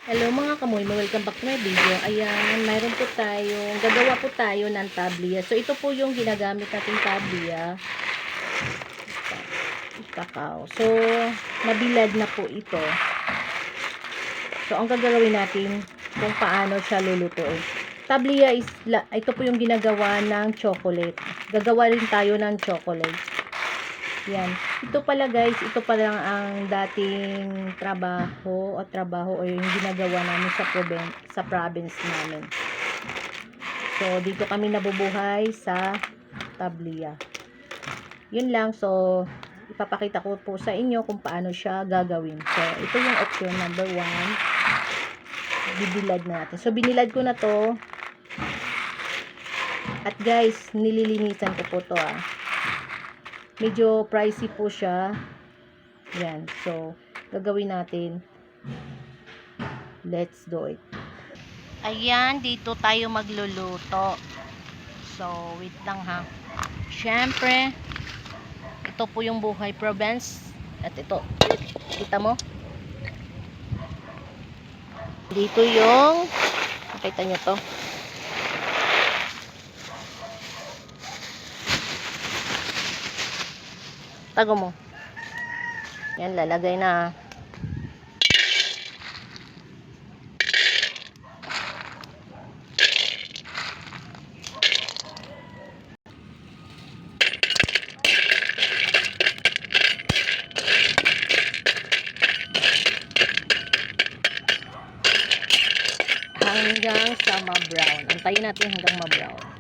Hello mga kamoy, welcome back to my video. Ayan, mayroon po gagawa po tayo ng tablia. So, ito po yung ginagamit nating tablia. Kakao. So, nabilad na po ito. So, ang gagawin natin kung paano siya lulutuin. Tablia is, ito po yung ginagawa ng chocolate. Gagawa rin tayo ng chocolate. Yan. Ito pala guys, ito pa lang ang dating trabaho o yung ginagawa namin sa province namin. So, dito kami nabubuhay sa tablia. Yun lang. So, ipapakita ko po sa inyo kung paano siya gagawin. So, ito yung option number 1. Bibilad na natin. So, binilad ko na to. At guys, nililinisan ko po to Medyo pricey po siya. Yan. So, gagawin natin. Let's do it. Ayan, dito tayo magluluto. So, wait lang ha. Siyempre, ito po yung buhay province. At ito, kita mo? Dito yung, nakita nyo to. Tago mo. Yan, lalagay na. Hanggang sa ma-brown. Antayin natin hanggang ma-brown.